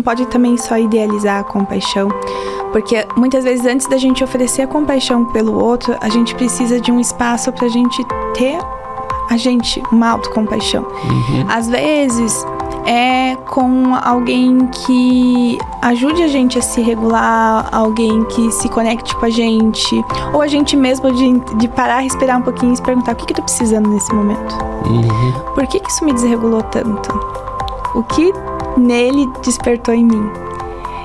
não pode também só idealizar a compaixão, porque muitas vezes antes da gente oferecer a compaixão pelo outro, a gente precisa de um espaço pra gente ter uma autocompaixão. Às vezes é com alguém que ajude a gente a se regular, alguém que se conecte com a gente, ou a gente mesmo de parar, respirar um pouquinho e se perguntar: o que eu tô precisando nesse momento? Por que isso me desregulou tanto? O que nele despertou em mim?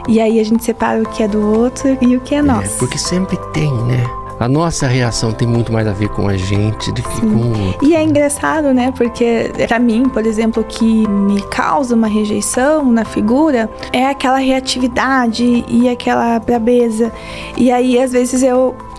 E aí a gente separa o que é do outro e o que é nosso. Porque sempre tem, né? A nossa reação tem muito mais a ver com a gente do que com o outro. E é engraçado, né? Porque pra mim, por exemplo, o que me causa uma rejeição na figura é aquela reatividade e aquela brabeza. E aí, às vezes,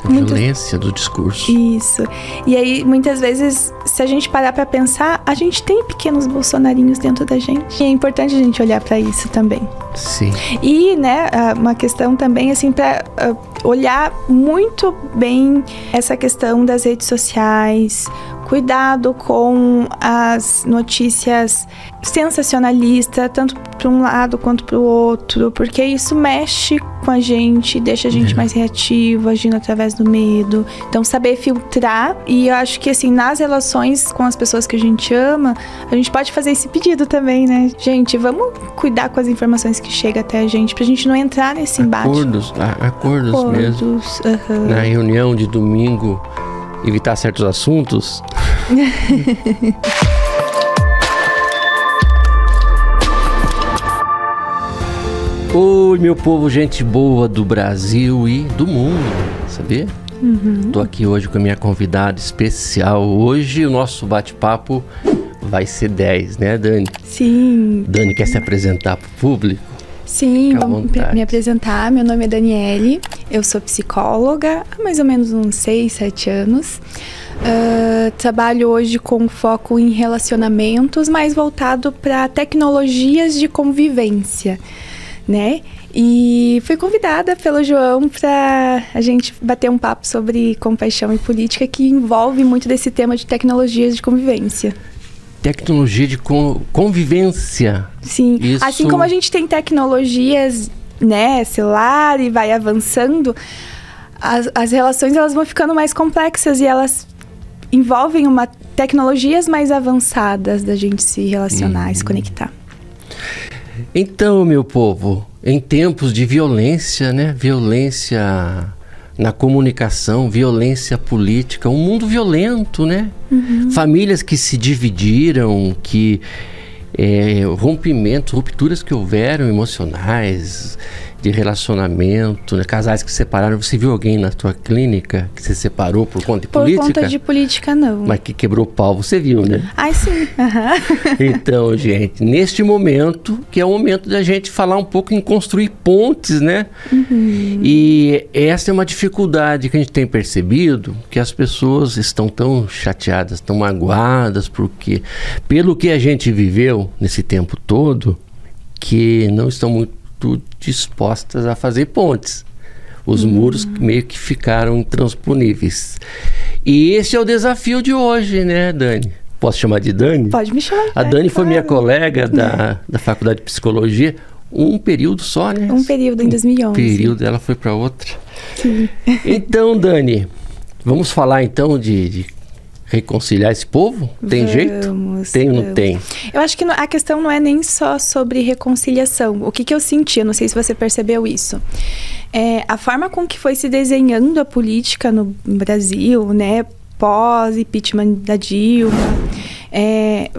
Violência do discurso. Isso. E aí, muitas vezes, se a gente parar pra pensar, a gente tem pequenos bolsonarinhos dentro da gente. E é importante a gente olhar pra isso também. Sim. E, né, uma questão também, assim, pra olhar muito bem essa questão das redes sociais. Cuidado com as notícias sensacionalistas, tanto para um lado quanto para o outro, porque isso mexe com a gente, deixa a gente mais reativo, agindo através do medo. Então, saber filtrar. E eu acho que, assim, nas relações com as pessoas que a gente ama, a gente pode fazer esse pedido também, né? Gente, vamos cuidar com as informações que chegam até a gente, pra gente não entrar nesse embate. Acordos mesmo. Na reunião de domingo, evitar certos assuntos. Oi, meu povo, gente boa do Brasil e do mundo, sabia? Tô aqui hoje com a minha convidada especial. Hoje o nosso bate-papo vai ser 10, né, Dani? Sim. Dani, quer se apresentar pro público? Sim, vamos me apresentar. Meu nome é Daniele, eu sou psicóloga há mais ou menos uns 6, 7 anos. Trabalho hoje com foco em relacionamentos, mais voltado para tecnologias de convivência, né? E fui convidada pelo João para a gente bater um papo sobre compaixão e política, que envolve muito desse tema de tecnologias de convivência. Tecnologia de convivência. Sim, isso... assim como a gente tem tecnologias, né, celular e vai avançando, as relações elas vão ficando mais complexas e elas envolvem tecnologias mais avançadas da gente se relacionar e se conectar. Então, meu povo, em tempos de violência, né? Violência na comunicação, violência política, um mundo violento, né? Famílias que se dividiram, rupturas que houveram emocionais, de relacionamento, né? Casais que se separaram. Você viu alguém na tua clínica que se separou por conta de política? Por conta de política, não. Mas que quebrou o pau, você viu, né? Ai, sim. Então, gente, neste momento, que é o momento da gente falar um pouco em construir pontes, né? E essa é uma dificuldade que a gente tem percebido, que as pessoas estão tão chateadas, tão magoadas, porque pelo que a gente viveu nesse tempo todo, que não estão muito dispostas a fazer pontes. Os muros meio que ficaram intransponíveis. E esse é o desafio de hoje, né, Dani? Posso chamar de Dani? Pode me chamar. A Dani foi minha colega da Faculdade de Psicologia, um período só, né? Um período em 2011. Período, ela foi para outra. Sim. Então, Dani, vamos falar então de reconciliar esse povo? Tem jeito? Tem ou não tem? Eu acho que a questão não é nem só sobre reconciliação. O que eu senti, eu não sei se você percebeu isso. A forma com que foi se desenhando a política no Brasil, né, pós-impeachment da Dilma,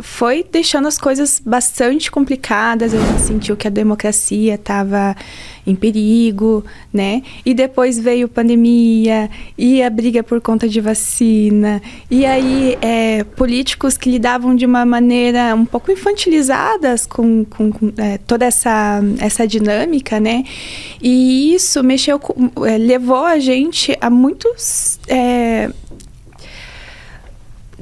foi deixando as coisas bastante complicadas. A gente sentiu que a democracia estava em perigo, né? E depois veio pandemia e a briga por conta de vacina. E aí, políticos que lidavam de uma maneira um pouco infantilizadas com toda essa dinâmica, né? E isso levou a gente a muitos...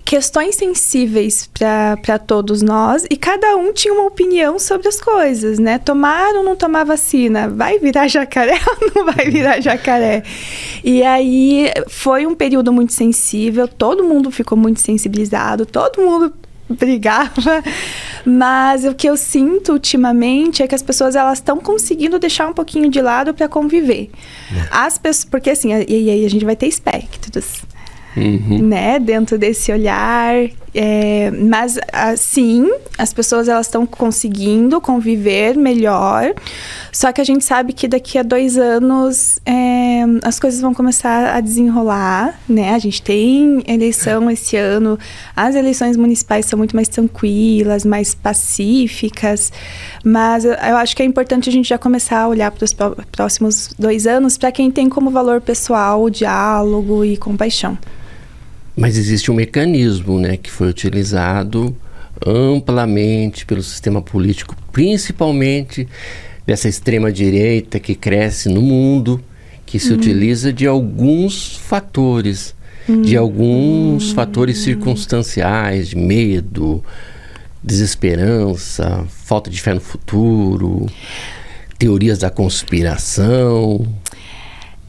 questões sensíveis para todos nós, e cada um tinha uma opinião sobre as coisas, né? Tomar ou não tomar vacina? Vai virar jacaré ou não vai virar jacaré? E aí foi um período muito sensível, todo mundo ficou muito sensibilizado, todo mundo brigava, mas o que eu sinto ultimamente é que as pessoas elas estão conseguindo deixar um pouquinho de lado para conviver. As pessoas, porque assim, e aí a gente vai ter espectros. Né, dentro desse olhar, mas assim, as pessoas elas estão conseguindo conviver melhor, só que a gente sabe que daqui a 2 anos as coisas vão começar a desenrolar, né, a gente tem eleição esse ano, as eleições municipais são muito mais tranquilas, mais pacíficas, mas eu acho que é importante a gente já começar a olhar para os próximos 2 anos, para quem tem como valor pessoal o diálogo e compaixão. Mas existe um mecanismo, né, que foi utilizado amplamente pelo sistema político, principalmente dessa extrema-direita que cresce no mundo, que se utiliza de alguns fatores, circunstanciais, de medo, desesperança, falta de fé no futuro, teorias da conspiração.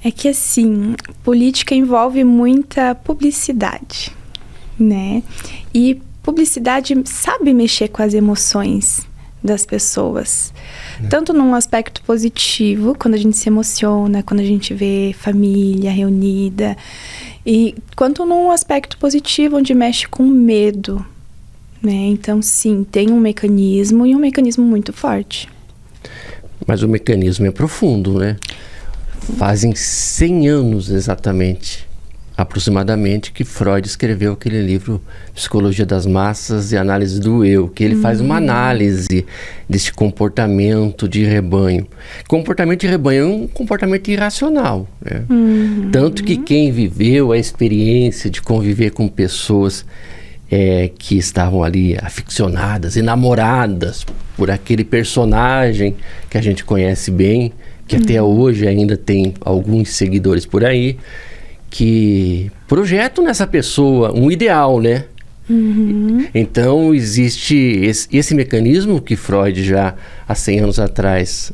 É que, assim, política envolve muita publicidade, né? E publicidade sabe mexer com as emoções das pessoas. Tanto num aspecto positivo, quando a gente se emociona, quando a gente vê família reunida, quanto num aspecto positivo, onde mexe com medo, né? Então, sim, tem um mecanismo e um mecanismo muito forte. Mas o mecanismo é profundo, né? Fazem 100 anos exatamente, aproximadamente, que Freud escreveu aquele livro Psicologia das Massas e Análise do Eu, que ele faz uma análise desse comportamento de rebanho. Comportamento de rebanho é um comportamento irracional, né? Tanto que quem viveu a experiência de conviver com pessoas que estavam ali aficionadas, enamoradas por aquele personagem que a gente conhece bem, que até hoje ainda tem alguns seguidores por aí, que projetam nessa pessoa um ideal, né? Então, existe esse mecanismo que Freud já há 100 anos atrás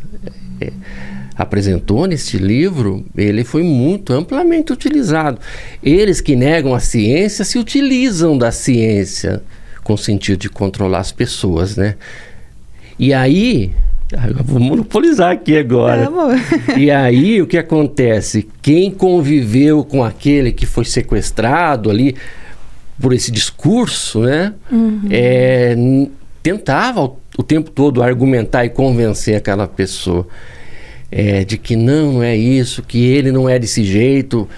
apresentou neste livro, ele foi muito amplamente utilizado. Eles que negam a ciência se utilizam da ciência com o sentido de controlar as pessoas, né? E aí... Eu vou monopolizar aqui agora. E aí, o que acontece? Quem conviveu com aquele que foi sequestrado ali por esse discurso, né? Tentava o tempo todo argumentar e convencer aquela pessoa de que não é isso, que ele não é desse jeito.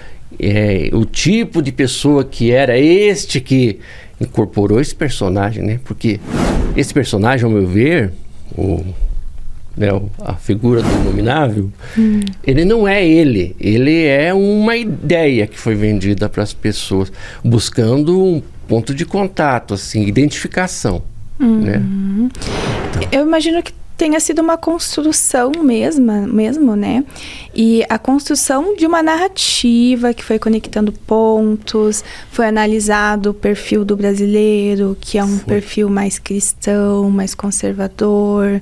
O tipo de pessoa que era este que incorporou esse personagem, né? Porque esse personagem, ao meu ver, a figura do Inominável, ele não é ele é uma ideia que foi vendida para as pessoas, buscando um ponto de contato, assim, identificação, né? Então. Eu imagino que tenha sido uma construção mesmo, né? E a construção de uma narrativa que foi conectando pontos, foi analisado o perfil do brasileiro, que é um perfil mais cristão, mais conservador.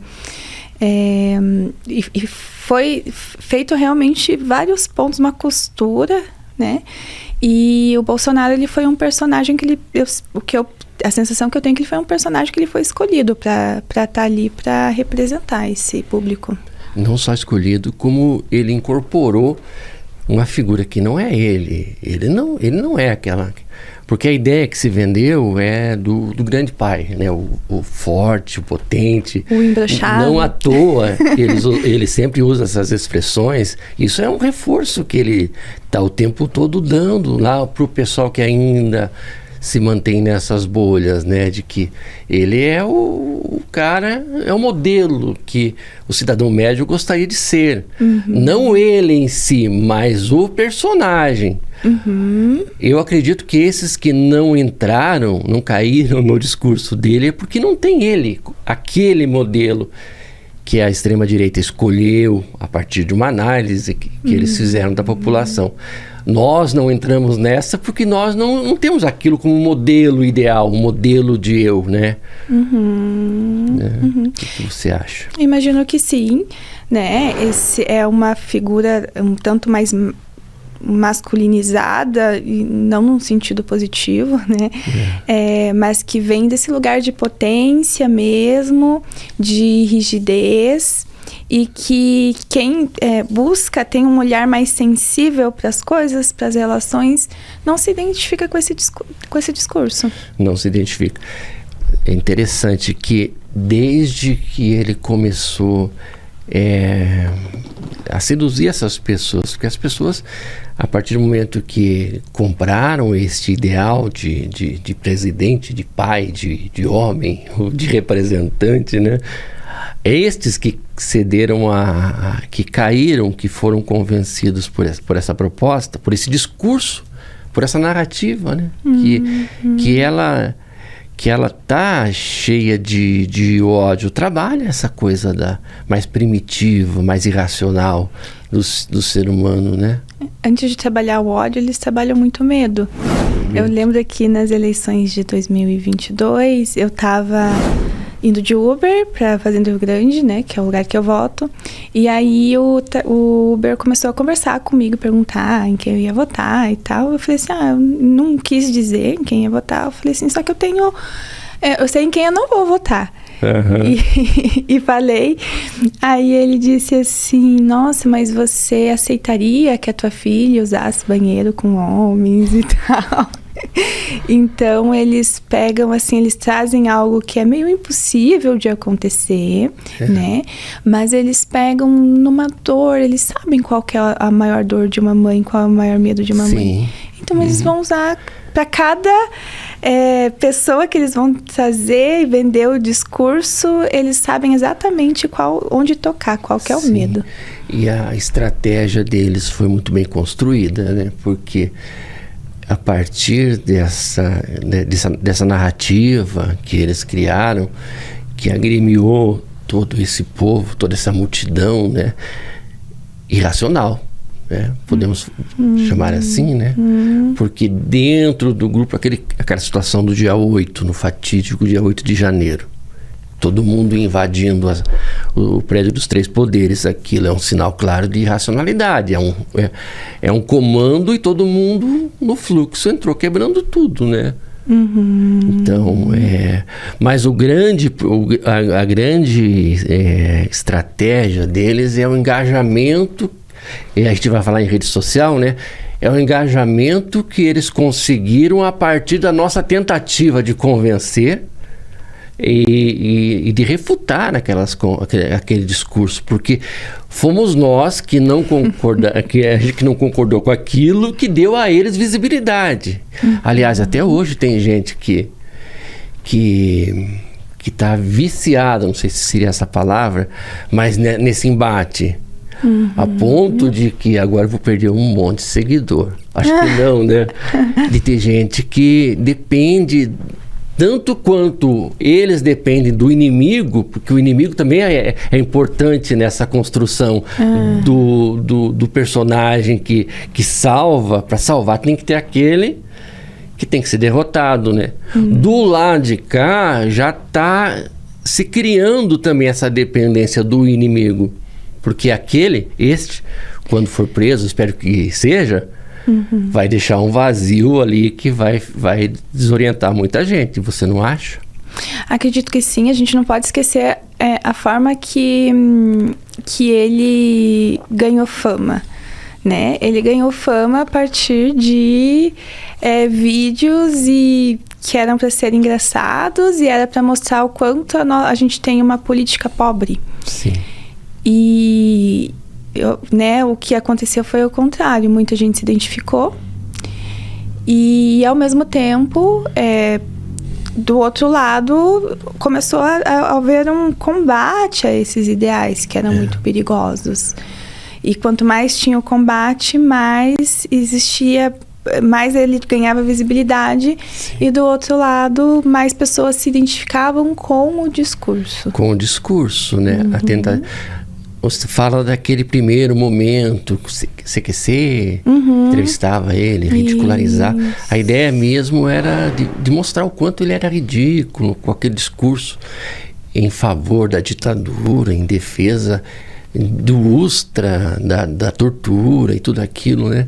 E foi feito realmente vários pontos, uma costura, né? E o Bolsonaro, ele foi um personagem que a sensação que eu tenho é que ele foi um personagem que ele foi escolhido para estar ali para representar esse público. Não só escolhido, como ele incorporou uma figura que não é ele. Ele não é aquela... Porque a ideia que se vendeu é do grande pai, né? O forte, o potente. O embroxado. Não à toa, ele sempre usa essas expressões. Isso é um reforço que ele está o tempo todo dando lá para o pessoal que ainda se mantém nessas bolhas, né? De que ele é o cara, é o modelo que o cidadão médio gostaria de ser. Não ele em si, mas o personagem. Eu acredito que esses que não caíram no discurso dele, é porque não tem ele, aquele modelo que a extrema-direita escolheu a partir de uma análise que eles fizeram da população. Nós não entramos nessa porque nós não temos aquilo como modelo ideal, um modelo de eu, né? O que você acha? Imagino que sim, né? Esse é uma figura um tanto mais masculinizada, e não num sentido positivo, né? Mas que vem desse lugar de potência mesmo, de rigidez, e que quem busca, tem um olhar mais sensível para as coisas, para as relações, não se identifica com esse discurso. Não se identifica. É interessante que desde que ele começou a seduzir essas pessoas, porque as pessoas, a partir do momento que compraram este ideal de presidente, de pai, de homem, de representante, né? Estes que cederam que caíram, que foram convencidos por essa proposta, por esse discurso, por essa narrativa, né? Que ela tá cheia de ódio, trabalha essa coisa mais primitiva, mais irracional do ser humano, né? Antes de trabalhar o ódio, eles trabalham muito medo. Eu lembro que nas eleições de 2022, eu estava indo de Uber para Fazenda Rio Grande, né, que é o lugar que eu voto. E aí o Uber começou a conversar comigo, perguntar em quem eu ia votar e tal. Eu falei assim, eu não quis dizer em quem ia votar. Eu falei assim, só que eu sei em quem eu não vou votar. Uhum. E falei. Aí ele disse assim, nossa, mas você aceitaria que a tua filha usasse banheiro com homens e tal? Então eles pegam assim, eles trazem algo que é meio impossível de acontecer, né? Mas eles pegam numa dor, eles sabem qual que é a maior dor de uma mãe, qual é o maior medo de uma mãe. Então eles vão usar para cada pessoa que eles vão trazer e vender o discurso, eles sabem exatamente onde tocar, qual que é o medo. E a estratégia deles foi muito bem construída, né? Porque a partir dessa narrativa que eles criaram, que agremiou todo esse povo, toda essa multidão, né, irracional, né, podemos chamar assim, né, porque dentro do grupo, aquela situação do dia 8, no fatídico dia 8 de janeiro, todo mundo invadindo o prédio dos três poderes, aquilo é um sinal claro de irracionalidade, é um comando e todo mundo no fluxo entrou quebrando tudo, né? Então, mas a grande estratégia deles é o engajamento, e a gente vai falar em rede social, né? É o engajamento que eles conseguiram a partir da nossa tentativa de convencer e de refutar aquele discurso, porque fomos nós que não concordou com aquilo que deu a eles visibilidade. Aliás, até hoje tem gente que está viciada, não sei se seria essa palavra, mas nesse embate, a ponto de que agora eu vou perder um monte de seguidor. Acho que não, né? De ter gente que depende tanto quanto eles dependem do inimigo, porque o inimigo também é importante nessa construção do personagem que salva. Para salvar tem que ter aquele que tem que ser derrotado, né? Do lado de cá já está se criando também essa dependência do inimigo, porque quando for preso, espero que seja, vai deixar um vazio ali que vai desorientar muita gente, você não acha? Acredito que sim, a gente não pode esquecer a forma que ele ganhou fama, né? Ele ganhou fama a partir de vídeos que eram para ser engraçados e era para mostrar o quanto a gente tem uma política pobre. Sim. E o que aconteceu foi o contrário, muita gente se identificou e ao mesmo tempo do outro lado começou a haver um combate a esses ideais que eram muito perigosos, e quanto mais tinha o combate, mais ele ganhava visibilidade. Sim. E do outro lado, mais pessoas se identificavam com o discurso. Com o discurso, né? Você fala daquele primeiro momento, CQC entrevistava ele, ridicularizar. Isso. A ideia mesmo era de mostrar o quanto ele era ridículo, com aquele discurso em favor da ditadura, em defesa do Ustra, da tortura e tudo aquilo, né?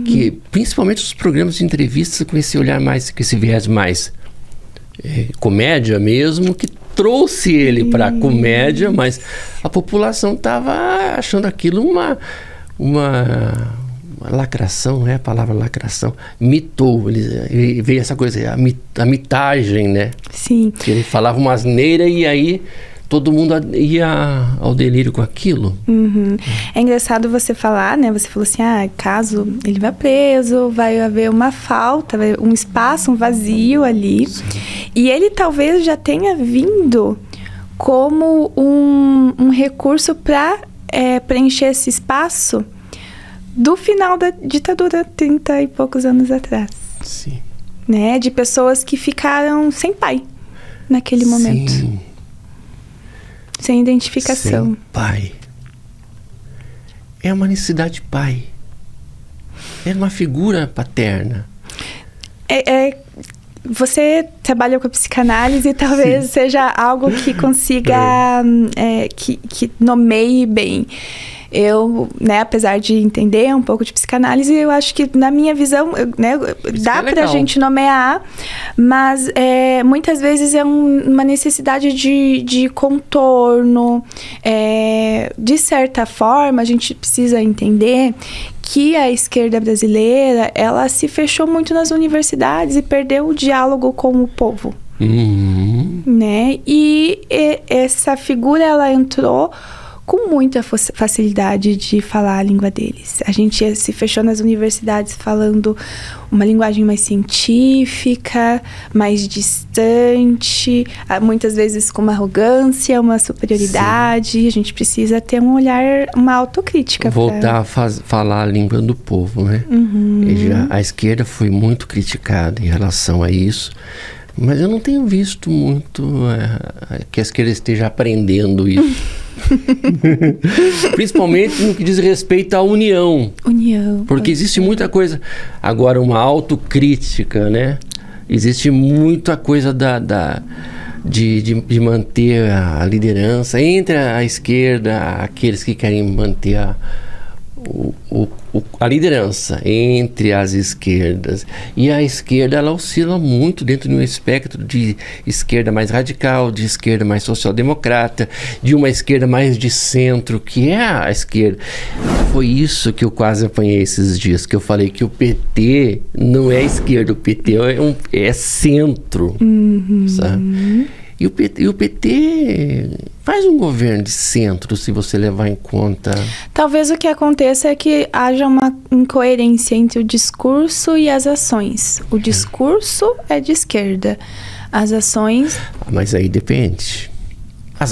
Que, principalmente os programas de entrevistas com esse olhar mais, com esse viés mais comédia mesmo, que trouxe ele para a comédia, mas a população estava achando aquilo uma lacração, não é a palavra lacração, mitou, ele veio essa coisa, a mitagem, né? Sim. Que ele falava uma asneira e aí todo mundo ia ao delírio com aquilo. É engraçado você falar, né? Você falou assim, caso ele vá preso, vai haver uma falta, um espaço, um vazio ali. Sim. E ele talvez já tenha vindo como um recurso para preencher esse espaço do final da ditadura, 30 e poucos anos atrás. Sim. Né? De pessoas que ficaram sem pai naquele momento. Sim. Sem identificação. Sem pai. É uma necessidade de pai. É uma figura paterna. Você trabalha com a psicanálise e talvez seja algo que consiga, que nomeie bem. Eu, né, apesar de entender um pouco de psicanálise, eu acho que na minha visão, né, dá pra gente nomear, mas muitas vezes é uma necessidade de contorno. De certa forma, a gente precisa entender que a esquerda brasileira, ela se fechou muito nas universidades e perdeu o diálogo com o povo. Né? E essa figura, ela entrou com muita facilidade de falar a língua deles. A gente se fechou nas universidades falando uma linguagem mais científica, mais distante, muitas vezes com uma arrogância, uma superioridade. Sim. A gente precisa ter um olhar, uma autocrítica. Voltar a falar a língua do povo, né? A esquerda foi muito criticada em relação a isso, mas eu não tenho visto muito que a esquerda esteja aprendendo isso. Principalmente no que diz respeito à união. Porque existe muita coisa. Agora, uma autocrítica, né? Existe muita coisa de manter a liderança entre a esquerda, aqueles que querem manter a liderança entre as esquerdas. E a esquerda, ela oscila muito dentro de um espectro de esquerda mais radical, de esquerda mais social-democrata, de uma esquerda mais de centro, que é a esquerda. Foi isso que eu quase apanhei esses dias, que eu falei que o PT não é esquerda, o PT é centro, sabe? E o PT faz um governo de centro, se você levar em conta. Talvez o que aconteça é que haja uma incoerência entre o discurso e as ações. O discurso é de esquerda, as ações... Mas aí depende.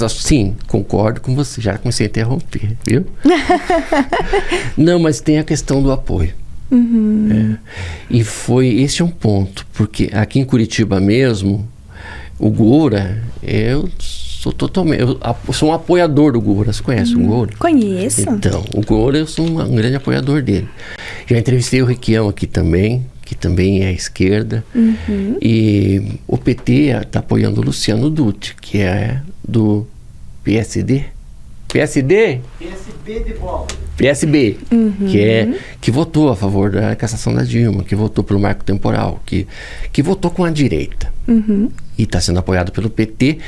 Sim, concordo com você, já comecei a interromper, viu? Não, mas tem a questão do apoio. E esse é um ponto, porque aqui em Curitiba mesmo... O Goura, eu sou um apoiador do Goura. Você conhece o Goura? Conheço. Então, o Goura, eu sou um grande apoiador dele. Já entrevistei o Requião aqui também, que também é à esquerda. E o PT está apoiando o Luciano Dutti, que é do PSD. PSD? PSB de bola. PSB, que votou a favor da cassação da Dilma, que votou pelo marco temporal, que votou com a direita. E está sendo apoiado pelo PT.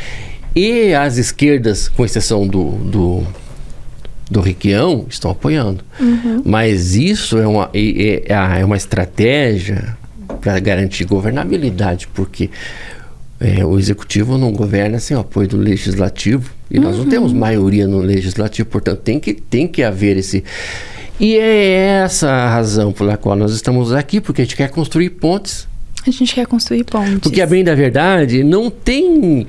E as esquerdas, com exceção do Requião, estão apoiando. Mas isso é uma estratégia para garantir governabilidade, porque o executivo não governa sem o apoio do legislativo. E nós não temos maioria no legislativo, portanto tem que haver esse... E é essa a razão pela qual nós estamos aqui, porque a gente quer construir pontes. A gente quer construir pontes. Porque, a bem da verdade, não tem...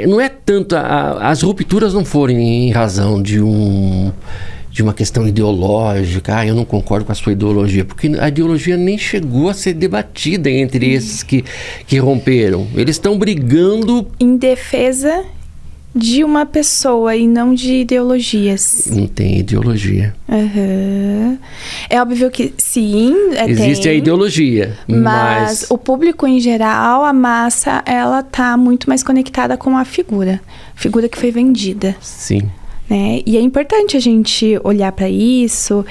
não é tanto... as rupturas não foram em razão de uma questão ideológica. Eu não concordo com a sua ideologia. Porque a ideologia nem chegou a ser debatida entre esses que romperam. Eles estão brigando... Em defesa de uma pessoa e não de ideologias. Não tem ideologia. É óbvio que sim, existe a ideologia, mas o público em geral, a massa, ela tá muito mais conectada com a figura que foi vendida. Sim. né? E é importante a gente olhar para isso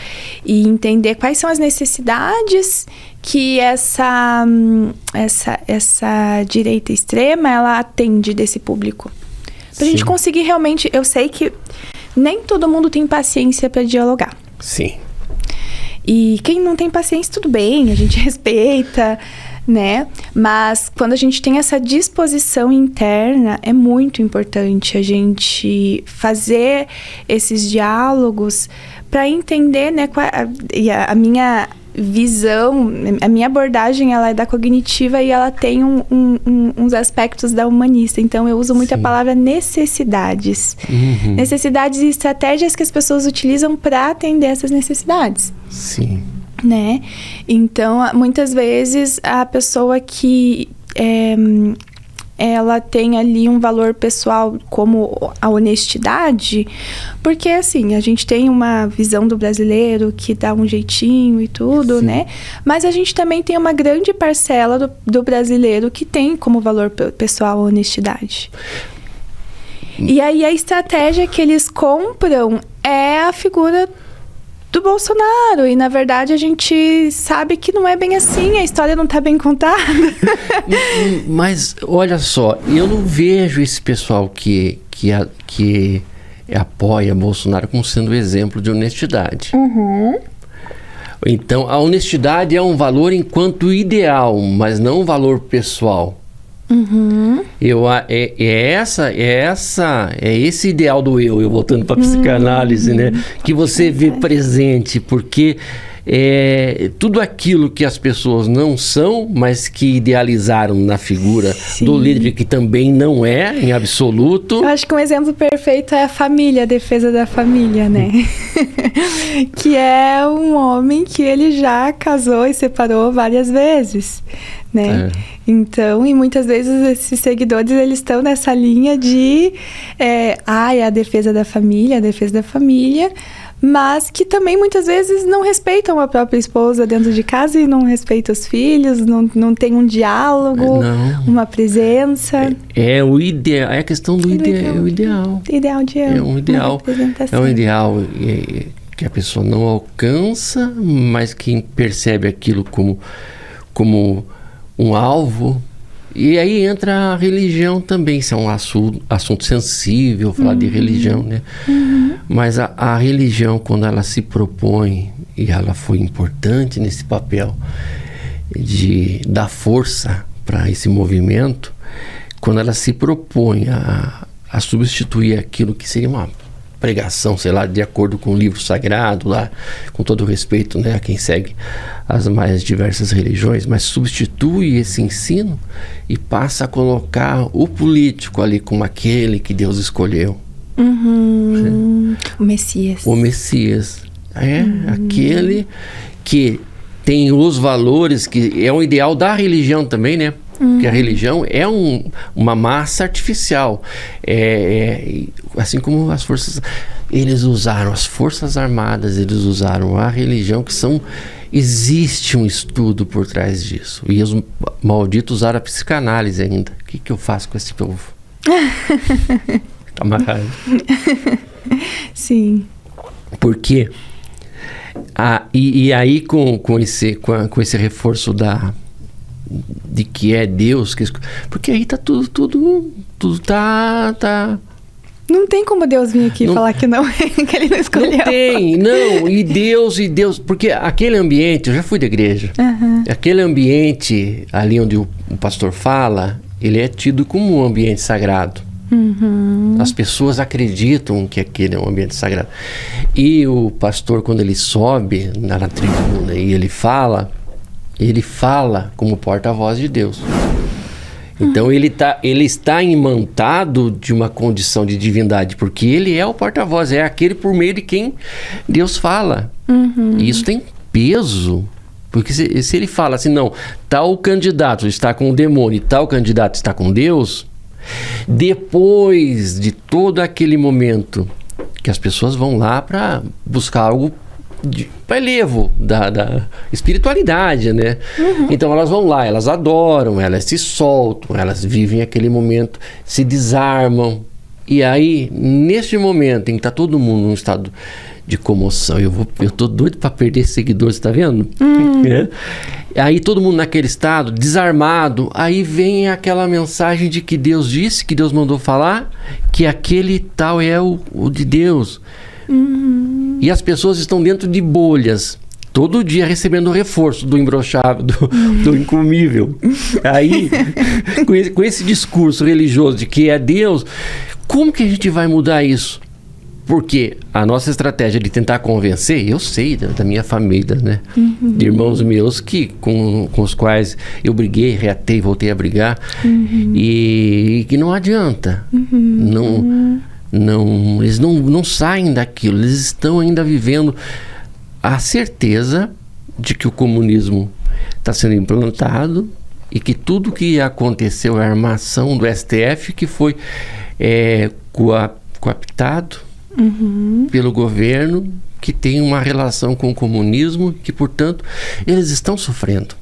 e entender quais são as necessidades que essa direita extrema ela atende desse público. Pra gente conseguir realmente... Eu sei que nem todo mundo tem paciência para dialogar. Sim. E quem não tem paciência, tudo bem, a gente respeita, né? Mas quando a gente tem essa disposição interna, é muito importante a gente fazer esses diálogos para entender, né? E a minha visão, a minha abordagem, ela é da cognitiva e ela tem uns aspectos da humanista. Então, eu uso muito a palavra necessidades. Uhum. Necessidades e estratégias que as pessoas utilizam para atender essas necessidades. Sim. Né? Então, muitas vezes, a pessoa que ela tem ali um valor pessoal como a honestidade, porque assim, a gente tem uma visão do brasileiro que dá um jeitinho e tudo, sim, né? Mas a gente também tem uma grande parcela do brasileiro que tem como valor pessoal a honestidade. E aí a estratégia que eles compram é a figura do Bolsonaro, e na verdade a gente sabe que não é bem assim, a história não está bem contada. Mas olha só, eu não vejo esse pessoal que apoia Bolsonaro como sendo exemplo de honestidade. Uhum. Então a honestidade é um valor enquanto ideal, mas não um valor pessoal. Uhum. É esse ideal do eu voltando para a psicanálise, né? Que você vê presente, porque tudo aquilo que as pessoas não são, mas que idealizaram na figura, sim, do líder, que também não é em absoluto. Eu acho que um exemplo perfeito é a família, a defesa da família, né? Que é um homem que ele já casou e separou várias vezes, né? Então, e muitas vezes esses seguidores, eles estão nessa linha de a defesa da família, mas que também muitas vezes não respeitam a própria esposa dentro de casa e não respeitam os filhos, não tem um diálogo, uma presença. É o ideal, é a questão do ideal. É o ideal. Ideal de é um ideal. É um ideal que a pessoa não alcança, mas que percebe aquilo como um alvo. E aí entra a religião também, isso é um assunto sensível, falar de religião, né? Uhum. Mas a religião, quando ela se propõe, e ela foi importante nesse papel de dar força para esse movimento, quando ela se propõe a substituir aquilo que seria uma pregação, sei lá, de acordo com o livro sagrado, lá, com todo o respeito, né, a quem segue as mais diversas religiões, mas substitui esse ensino e passa a colocar o político ali como aquele que Deus escolheu. Uhum. O Messias. O Messias. Aquele que tem os valores, que é um ideal da religião também, né? Porque a religião é uma massa artificial. Assim como as forças... Eles usaram as forças armadas, eles usaram a religião, existe um estudo por trás disso. E os malditos usaram a psicanálise ainda. O que eu faço com esse povo? Camarada. Sim. Porque... E aí com esse reforço de que é Deus, porque aí tá tudo tá... Não tem como Deus vir aqui falar que não, que ele não escolheu. Não tem, não. E Deus, porque aquele ambiente, eu já fui da igreja, aquele ambiente ali onde o pastor fala, ele é tido como um ambiente sagrado. Uhum. As pessoas acreditam que aquele é um ambiente sagrado. E o pastor, quando ele sobe na tribuna e ele fala como porta-voz de Deus. Então ele está imantado de uma condição de divindade, porque ele é o porta-voz, é aquele por meio de quem Deus fala. Uhum. E isso tem peso, porque se ele fala assim, não, tal candidato está com o demônio e tal candidato está com Deus, depois de todo aquele momento que as pessoas vão lá para buscar algo para elevo da espiritualidade, né? Uhum. Então elas vão lá, elas adoram, elas se soltam, elas vivem aquele momento, se desarmam, E aí, neste momento em que está todo mundo num estado de comoção, eu tô doido para perder seguidores, tá vendo? Aí todo mundo naquele estado, desarmado, aí vem aquela mensagem de que Deus disse, que Deus mandou falar, que aquele tal é o de Deus. E as pessoas estão dentro de bolhas, todo dia recebendo reforço do imbrochável, do incomível. Aí, com esse discurso religioso de que é Deus, como que a gente vai mudar isso? Porque a nossa estratégia de tentar convencer, eu sei da minha família, né? De irmãos meus com os quais eu briguei, reatei, voltei a brigar, e que não adianta. Eles não saem daquilo, eles estão ainda vivendo a certeza de que o comunismo está sendo implantado e que tudo que aconteceu é a armação do STF que foi cooptado pelo governo, que tem uma relação com o comunismo, que, portanto, eles estão sofrendo.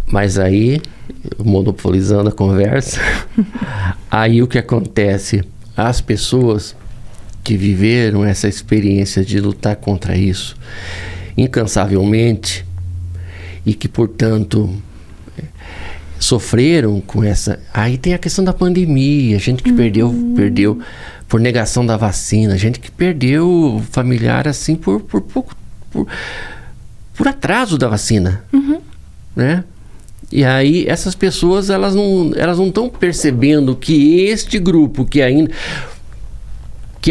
Mas aí, monopolizando a conversa, aí o que acontece? As pessoas que viveram essa experiência de lutar contra isso incansavelmente e que, portanto, sofreram com essa... Aí tem a questão da pandemia, gente que perdeu por negação da vacina, gente que perdeu familiar assim por pouco, por atraso da vacina, né? E aí essas pessoas elas não estão percebendo que este grupo que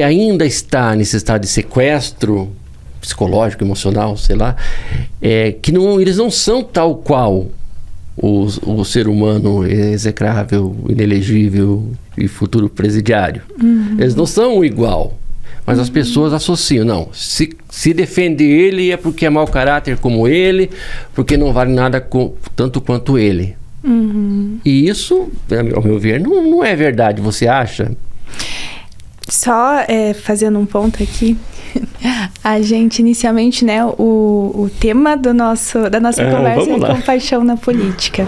ainda está nesse estado de sequestro psicológico, emocional, sei lá, eles não são tal qual o ser humano execrável, inelegível e futuro presidiário. Eles não são igual, mas as pessoas associam. Não, se defende ele é porque é mau caráter como ele, porque não vale nada tanto quanto ele. E isso, ao meu ver, não é verdade. Você acha? Só fazendo um ponto aqui, a gente inicialmente, né, o tema da nossa conversa é compaixão na política.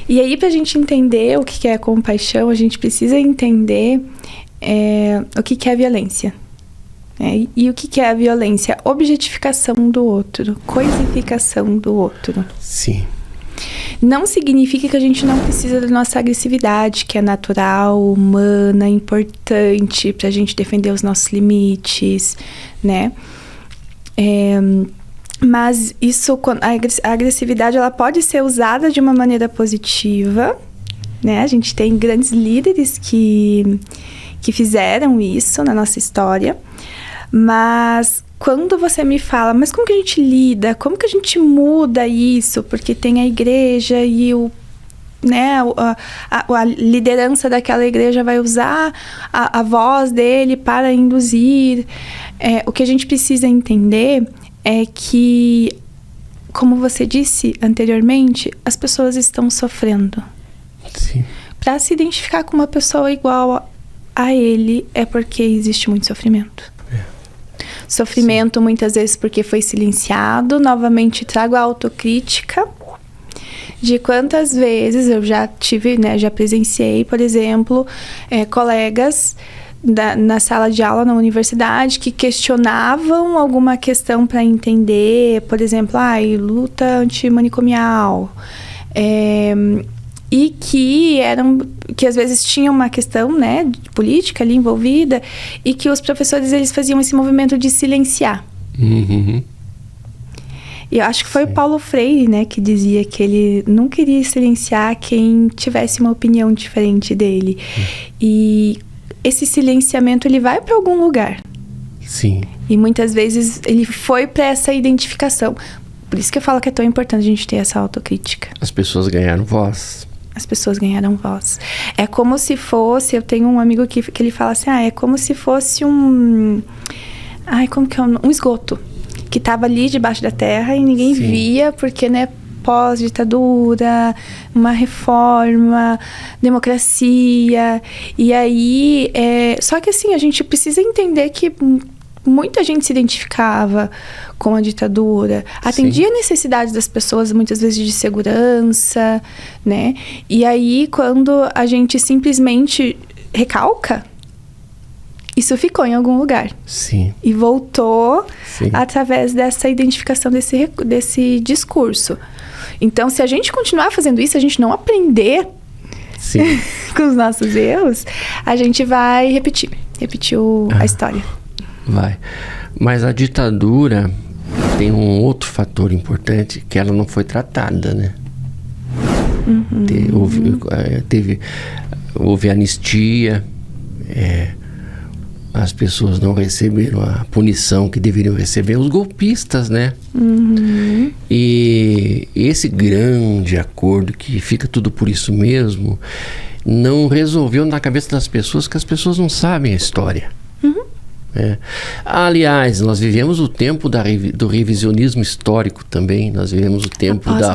E aí, para a gente entender o que é compaixão, a gente precisa entender o que é violência. E o que é a violência? Objetificação do outro, coisificação do outro. Sim. Não significa que a gente não precisa da nossa agressividade, que é natural, humana, importante para a gente defender os nossos limites, né? Mas isso, a agressividade, ela pode ser usada de uma maneira positiva, né? A gente tem grandes líderes que fizeram isso na nossa história, mas quando você me fala, mas como que a gente lida? Como que a gente muda isso? Porque tem a igreja e a liderança daquela igreja vai usar a voz dele para induzir. O que a gente precisa entender é que, como você disse anteriormente, as pessoas estão sofrendo. Sim. Para se identificar com uma pessoa igual a ele é porque existe muito sofrimento. Sofrimento, sim, muitas vezes porque foi silenciado. Novamente trago a autocrítica de quantas vezes eu já tive, né, já presenciei, por exemplo, colegas na sala de aula na universidade que questionavam alguma questão para entender, por exemplo, luta antimanicomial, e que às vezes tinha uma questão, né, de política ali envolvida, e que os professores, eles faziam esse movimento de silenciar. E eu acho que foi o Paulo Freire, né, que dizia que ele não queria silenciar quem tivesse uma opinião diferente dele. E esse silenciamento, ele vai para algum lugar. Sim. E muitas vezes ele foi para essa identificação. Por isso que eu falo que é tão importante a gente ter essa autocrítica. As pessoas ganharam voz. As pessoas ganharam voz. É como se fosse... Eu tenho um amigo que ele fala assim... é como se fosse um esgoto. Que estava ali debaixo da terra e ninguém Sim. via, porque, né, pós-ditadura, uma reforma, democracia. E aí... Só que, assim, a gente precisa entender que muita gente se identificava com a ditadura, atendia a necessidade das pessoas, muitas vezes de segurança, né? E aí, quando a gente simplesmente recalca, isso ficou em algum lugar. Sim. E voltou Sim. através dessa identificação desse discurso. Então, se a gente continuar fazendo isso, a gente não aprender Sim. com os nossos erros, a gente vai repetir a história. Vai. Mas a ditadura tem um outro fator importante, que ela não foi tratada, né? Houve anistia, as pessoas não receberam a punição que deveriam receber, os golpistas, né? E esse grande acordo, que fica tudo por isso mesmo, não resolveu na cabeça das pessoas, que as pessoas não sabem a história. Aliás, nós vivemos o tempo do revisionismo histórico também, nós vivemos o tempo da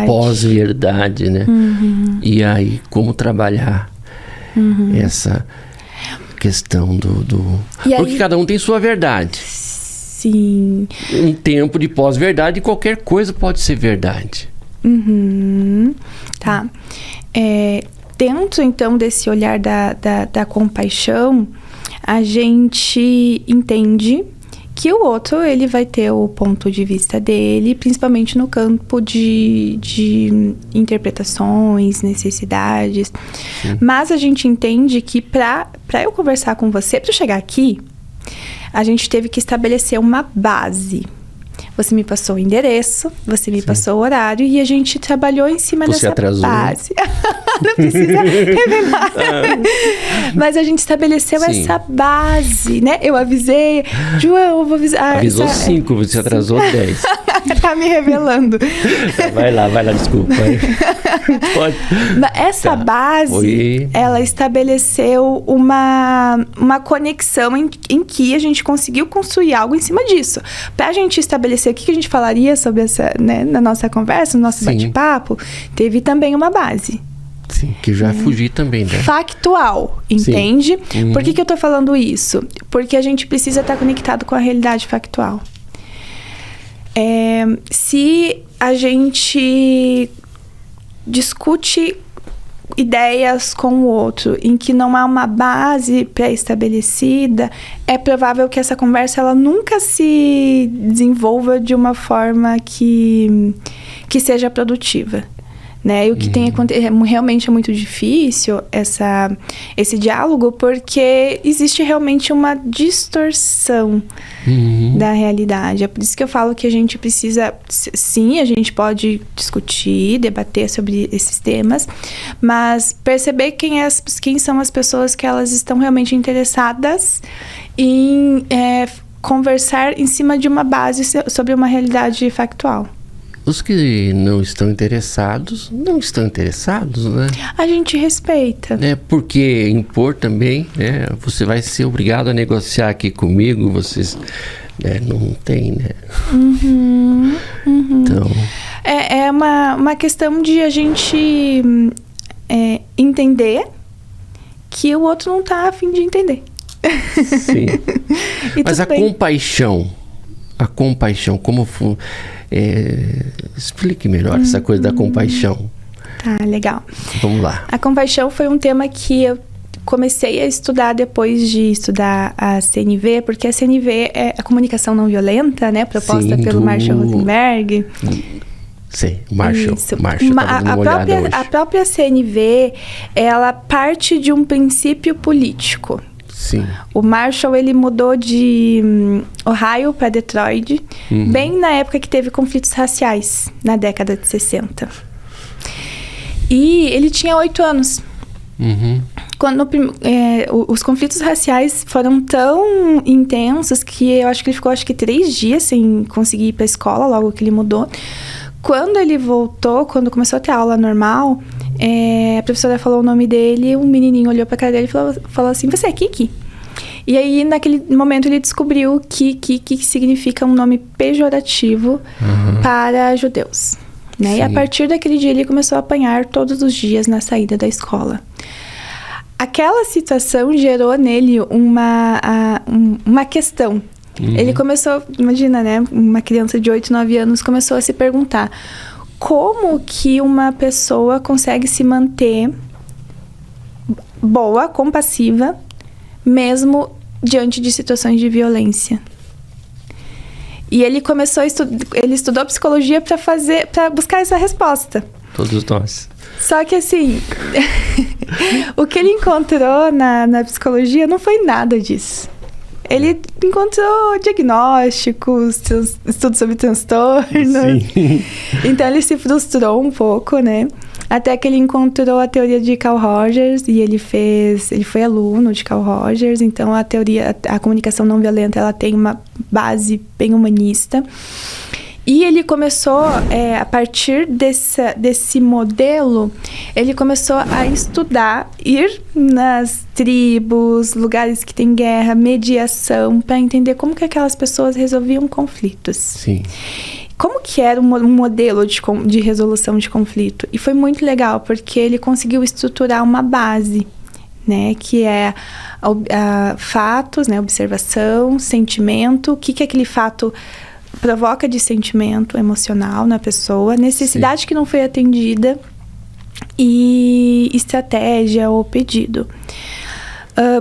pós-verdade, né? E aí, como trabalhar essa questão porque cada um tem sua verdade. Sim. Um tempo de pós-verdade, qualquer coisa pode ser verdade. Tá. Dentro, então, desse olhar da compaixão, a gente entende que o outro, ele vai ter o ponto de vista dele, principalmente no campo de interpretações, necessidades. Mas a gente entende que para eu conversar com você, para eu chegar aqui, a gente teve que estabelecer uma base. Você me passou o endereço, você me passou o horário e a gente trabalhou em cima dessa base. Não precisa revelar. Mas a gente estabeleceu essa base, né? Eu avisei, João, eu vou avisar. Avisou 5, você atrasou 10. Tá me revelando. Vai lá, desculpa. Pode. Essa base, ela estabeleceu uma conexão em que a gente conseguiu construir algo em cima disso. Pra gente estabelecer o que a gente falaria sobre essa, né, na nossa conversa, no nosso bate-papo, teve também uma base. Sim, que já fugi também, né? Factual, entende? Por que eu tô falando isso? Porque a gente precisa estar conectado com a realidade factual. Se a gente discute ideias com o outro em que não há uma base pré-estabelecida, é provável que essa conversa ela nunca se desenvolva de uma forma que seja produtiva. Né? E o que tem acontecido realmente é muito difícil esse diálogo, porque existe realmente uma distorção da realidade. É por isso que eu falo que a gente precisa, sim, a gente pode discutir, debater sobre esses temas, mas perceber quem são as pessoas que elas estão realmente interessadas em conversar em cima de uma base sobre uma realidade factual. Os que não estão interessados, né? A gente respeita. Porque impor também, né? Você vai ser obrigado a negociar aqui comigo, vocês não tem, né? Então... É uma questão de a gente entender que o outro não está a fim de entender. Sim. Mas a compaixão, como... explique melhor essa coisa da compaixão. Tá, legal. Vamos lá. A compaixão foi um tema que eu comecei a estudar depois de estudar a CNV, porque a CNV é a comunicação não violenta, né? Proposta pelo Marshall Rosenberg. Sim, Marshall. A própria CNV, ela parte de um princípio político. Sim. O Marshall, ele mudou de Ohio para Detroit, bem na época que teve conflitos raciais, na década de 60. E ele tinha 8 anos. Quando os conflitos raciais foram tão intensos que eu acho que ele ficou 3 dias sem conseguir ir para a escola, logo que ele mudou. Quando ele voltou, quando começou a ter aula normal, a professora falou o nome dele, um menininho olhou pra cara dele e falou assim, você é Kiki? E aí, naquele momento, ele descobriu que Kiki significa um nome pejorativo para judeus. Né? E a partir daquele dia, ele começou a apanhar todos os dias na saída da escola. Aquela situação gerou nele uma questão. Ele começou, imagina, né? Uma criança de 8, 9 anos começou a se perguntar como que uma pessoa consegue se manter boa, compassiva, mesmo diante de situações de violência. E ele começou ele estudou psicologia para buscar essa resposta. Todos nós. Só que assim, o que ele encontrou na psicologia não foi nada disso. Ele encontrou diagnósticos, estudos sobre transtornos. Sim. Então ele se frustrou um pouco, né? Até que ele encontrou a teoria de Carl Rogers e ele foi aluno de Carl Rogers. Então a comunicação não violenta, ela tem uma base bem humanista. E ele começou, a partir desse modelo, ele começou a estudar, ir nas tribos, lugares que tem guerra, mediação, para entender como que aquelas pessoas resolviam conflitos. Sim. Como que era um modelo de resolução de conflito? E foi muito legal, porque ele conseguiu estruturar uma base, né? Que é fatos, né? Observação, sentimento, o que aquele fato provoca de sentimento emocional na pessoa, necessidade que não foi atendida e estratégia ou pedido.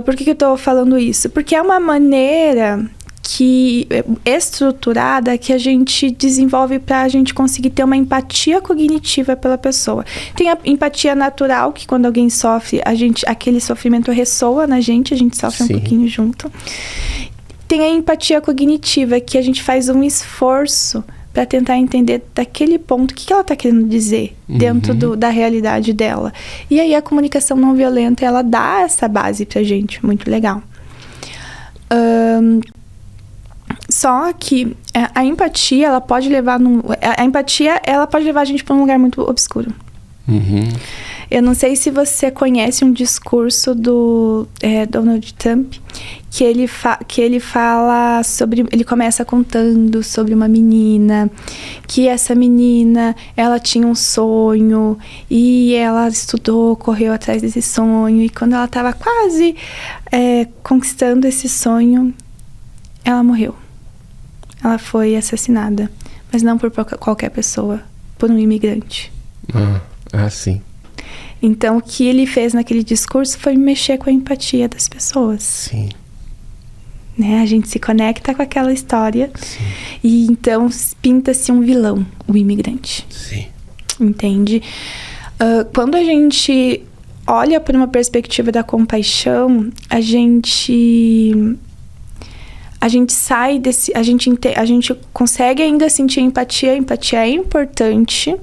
Por que eu estou falando isso? Porque é uma maneira estruturada que a gente desenvolve para a gente conseguir ter uma empatia cognitiva pela pessoa. Tem a empatia natural, que quando alguém sofre, aquele sofrimento ressoa na gente, a gente sofre um pouquinho junto. Tem a empatia cognitiva, que a gente faz um esforço para tentar entender daquele ponto o que ela está querendo dizer dentro da realidade dela. E aí a comunicação não violenta, ela dá essa base pra gente, muito legal. Só que a empatia, ela pode levar ela pode levar a gente para um lugar muito obscuro. Eu não sei se você conhece um discurso do Donald Trump, que ele fala sobre... Ele começa contando sobre uma menina, que essa menina, ela tinha um sonho, e ela estudou, correu atrás desse sonho, e quando ela estava quase conquistando esse sonho, ela morreu. Ela foi assassinada, mas não por qualquer pessoa, por um imigrante. Sim. Então, o que ele fez naquele discurso foi mexer com a empatia das pessoas. Sim. Né? A gente se conecta com aquela história. Sim. E então pinta-se um vilão, o imigrante. Sim. Entende? Quando a gente olha por uma perspectiva da compaixão, a gente sai desse... A gente consegue ainda sentir empatia. A empatia é importante,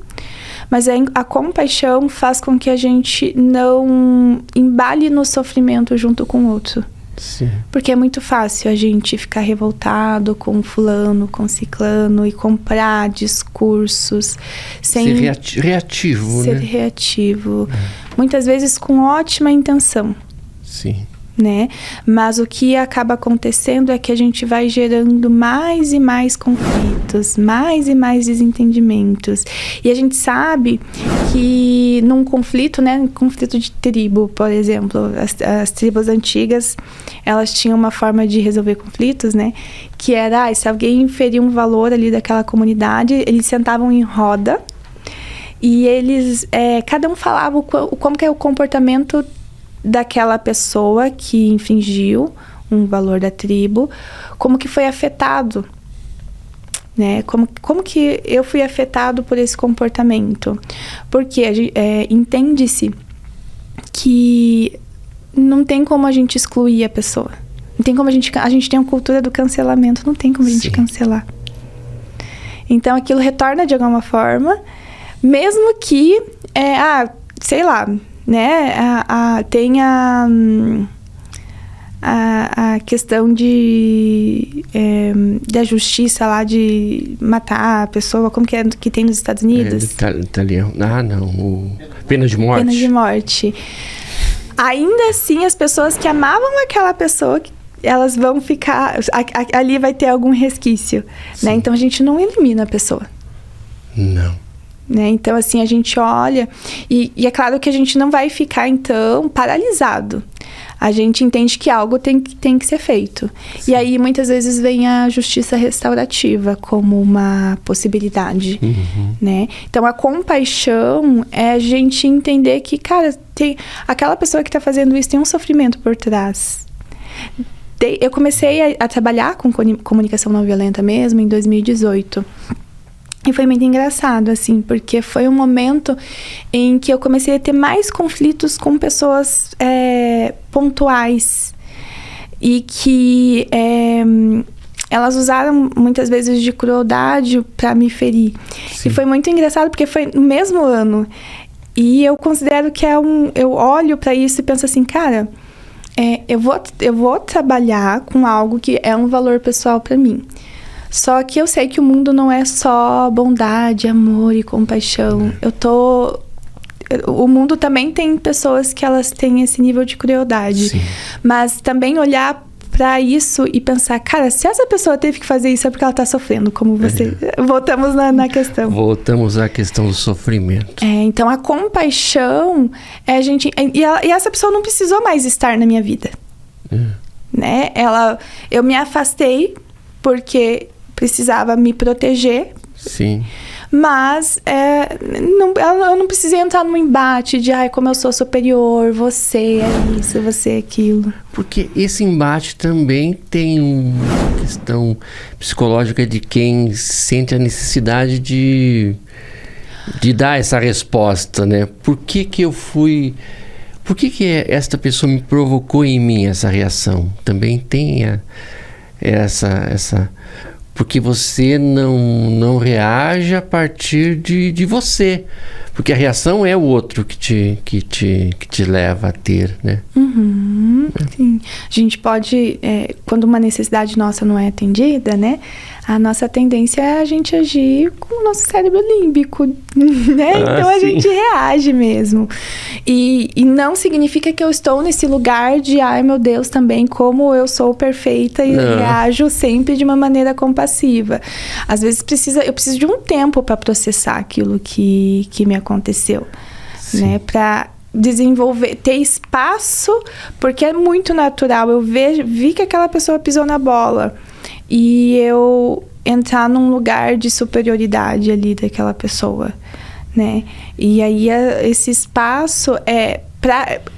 mas a compaixão faz com que a gente não embale no sofrimento junto com o outro. Sim. Porque é muito fácil a gente ficar revoltado com fulano, com ciclano e comprar discursos sem... Ser reativo, Ser né? reativo. Muitas vezes com ótima intenção. Sim. Né? Mas o que acaba acontecendo é que a gente vai gerando mais e mais conflitos, mais e mais desentendimentos. E a gente sabe que num conflito, né, conflito de tribo, por exemplo, as tribos antigas, elas tinham uma forma de resolver conflitos, né, que era, se alguém inferia um valor ali daquela comunidade, eles sentavam em roda e eles, cada um falava como que é o comportamento daquela pessoa que infringiu um valor da tribo, como que foi afetado, né? Como que eu fui afetado por esse comportamento? Porque entende-se que não tem como a gente excluir a pessoa. Não tem como a gente tem uma cultura do cancelamento, não tem como a gente cancelar. Então aquilo retorna de alguma forma, mesmo que, sei lá, né, tem a questão da justiça lá de matar a pessoa, como que tem nos Estados Unidos? Italiano. Não, pena de morte. Pena de morte. Ainda assim, as pessoas que amavam aquela pessoa, elas vão ficar... Ali vai ter algum resquício, né? Então, a gente não elimina a pessoa. Não. Né? Então, assim, a gente olha... E é claro que a gente não vai ficar, então, paralisado. A gente entende que algo tem que ser feito. Sim. E aí, muitas vezes, vem a justiça restaurativa como uma possibilidade, né? Então, a compaixão é a gente entender que, cara, aquela pessoa que está fazendo isso tem um sofrimento por trás. Eu comecei a trabalhar com comunicação não violenta mesmo em 2018. E foi muito engraçado, assim, porque foi um momento em que eu comecei a ter mais conflitos com pessoas pontuais. E que elas usaram muitas vezes de crueldade para me ferir. Sim. E foi muito engraçado porque foi no mesmo ano. E eu considero que eu olho para isso e penso assim, cara, eu vou trabalhar com algo que é um valor pessoal para mim. Só que eu sei que o mundo não é só bondade, amor e compaixão. O mundo também tem pessoas que elas têm esse nível de crueldade. Sim. Mas também olhar para isso e pensar, cara, se essa pessoa teve que fazer isso é porque ela tá sofrendo, como você... Voltamos na questão. Voltamos à questão do sofrimento. Então, a compaixão é a gente... E essa pessoa não precisou mais estar na minha vida. Né? Eu me afastei porque precisava me proteger. Sim. Mas eu não precisei entrar num embate de como eu sou superior, você é isso, você é aquilo. Porque esse embate também tem uma questão psicológica de quem sente a necessidade de dar essa resposta, né? Por que esta pessoa me provocou em mim essa reação? Também tem essa porque você não reage a partir de você. Porque a reação é o outro que te leva a ter, né? Sim. A gente pode, quando uma necessidade nossa não é atendida, né? A nossa tendência é a gente agir com o nosso cérebro límbico, né? Então a gente reage mesmo. E não significa que eu estou nesse lugar de, ai meu Deus, também como eu sou perfeita e reajo sempre de uma maneira compassiva. Às vezes eu preciso de um tempo para processar aquilo que me aconteceu, né? Para desenvolver, ter espaço, porque é muito natural. Eu vi que aquela pessoa pisou na bola e eu entrar num lugar de superioridade ali daquela pessoa, né? E aí esse espaço é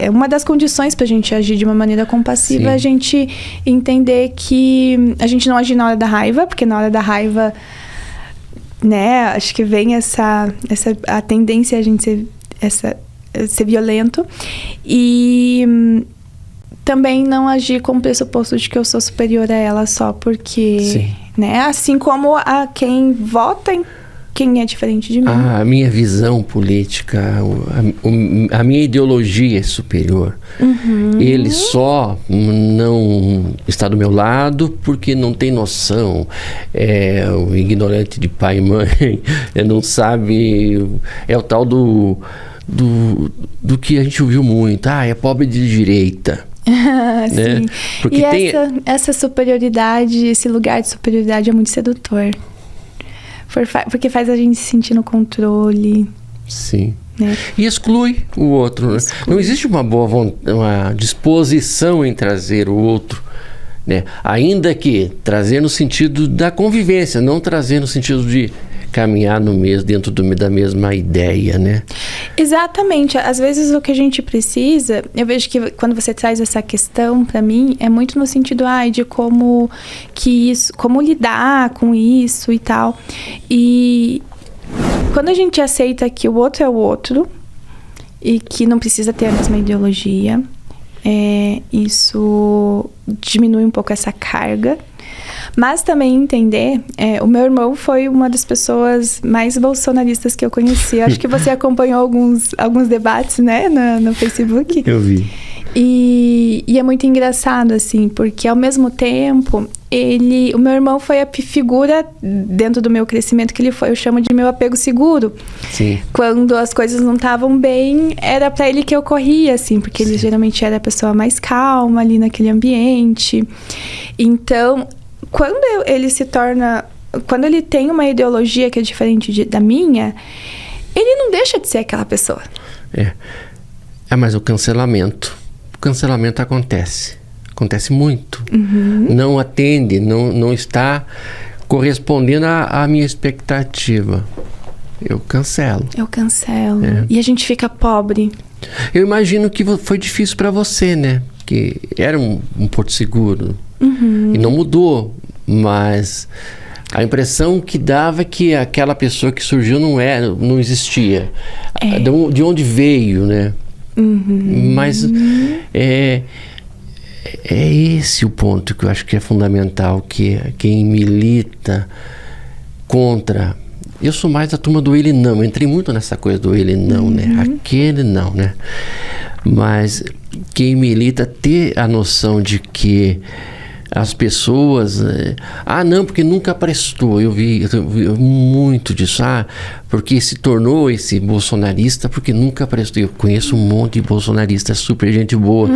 uma das condições para a gente agir de uma maneira compassiva. Sim. A gente entender que a gente não agir na hora da raiva, porque na hora da raiva, né, acho que vem a tendência a gente ser violento. E também não agir com o pressuposto de que eu sou superior a ela só porque... Sim. Né? Assim como a quem vota em quem é diferente de mim. A minha visão política, a minha ideologia é superior. Ele só não está do meu lado porque não tem noção. É o ignorante de pai e mãe. Não sabe... É o tal do que a gente ouviu muito. É pobre de direita. Né? Sim. Porque essa superioridade, esse lugar de superioridade é muito sedutor. Porque faz a gente se sentir no controle. Sim. Né? E exclui o outro. Né? Não existe uma uma disposição em trazer o outro. Né? Ainda que trazer no sentido da convivência, não trazer no sentido de caminhar dentro da mesma ideia, né? Exatamente. Às vezes o que a gente precisa, eu vejo que quando você traz essa questão para mim, é muito no sentido de como lidar com isso e tal. E quando a gente aceita que o outro é o outro e que não precisa ter a mesma ideologia, isso diminui um pouco essa carga. Mas também entender, o meu irmão foi uma das pessoas mais bolsonaristas que eu conheci. Acho que você acompanhou alguns debates, né, no Facebook. Eu vi. E é muito engraçado, assim, porque ao mesmo tempo, o meu irmão foi a figura dentro do meu crescimento que eu chamo de meu apego seguro. Sim. Quando as coisas não estavam bem, era pra ele que eu corria, assim, porque ele geralmente era a pessoa mais calma ali naquele ambiente. Então, quando ele tem uma ideologia que é diferente da minha, ele não deixa de ser aquela pessoa. Mas o cancelamento. cancelamento acontece. Acontece muito. Não atende, não está correspondendo à minha expectativa. Eu cancelo. E a gente fica pobre. Eu imagino que foi difícil para você, né? Que era um porto seguro. E não mudou. Mas a impressão que dava é que aquela pessoa que surgiu não existia. De onde veio, né? Mas é esse o ponto que eu acho que é fundamental, que quem milita contra... Eu sou mais da turma do ele não, eu entrei muito nessa coisa do ele não, né? Aquele não, né? Mas quem milita ter a noção de que as pessoas... não, porque nunca prestou. Eu vi muito disso. Porque se tornou esse bolsonarista porque nunca prestou. Eu conheço um monte de bolsonaristas, super gente boa.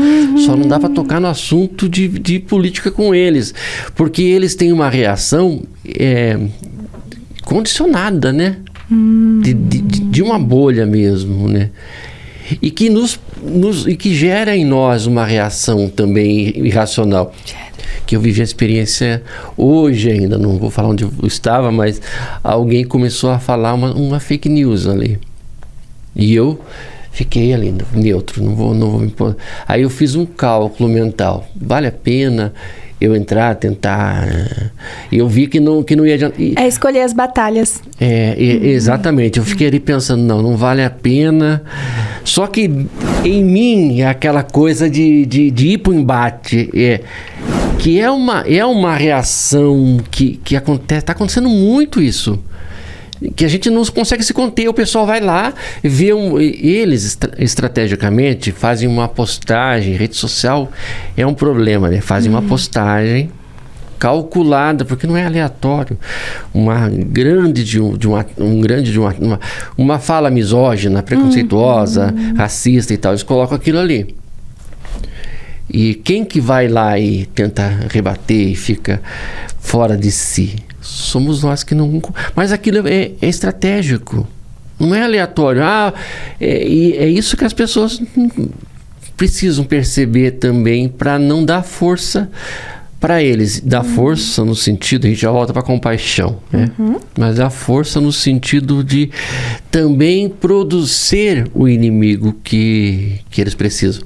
Só não dá para tocar no assunto de política com eles. Porque eles têm uma reação condicionada, né? De uma bolha mesmo, né? E que e que gera em nós uma reação também irracional. Que eu vivi a experiência hoje ainda, não vou falar onde eu estava, mas alguém começou a falar uma fake news ali. E eu fiquei ali, neutro, não vou me pôr. Aí eu fiz um cálculo mental. Vale a pena eu entrar, tentar... E eu vi que não ia adiantar. Escolher as batalhas. Exatamente. Eu fiquei ali pensando, não vale a pena. Só que em mim é aquela coisa de ir para o embate. Que é uma reação que acontece, está acontecendo muito isso, que a gente não consegue se conter. O pessoal vai lá, vê eles estrategicamente fazem uma postagem, rede social é um problema, né? Fazem uma postagem calculada, porque não é aleatório, uma fala misógina, preconceituosa, racista e tal, eles colocam aquilo ali. E quem que vai lá e tenta rebater e fica fora de si? Somos nós que não... Mas aquilo é estratégico. Não é aleatório. É isso que as pessoas precisam perceber também para não dar força para eles. Dar força no sentido... A gente já volta para a compaixão, né? Mas dar força no sentido de também produzir o inimigo que eles precisam.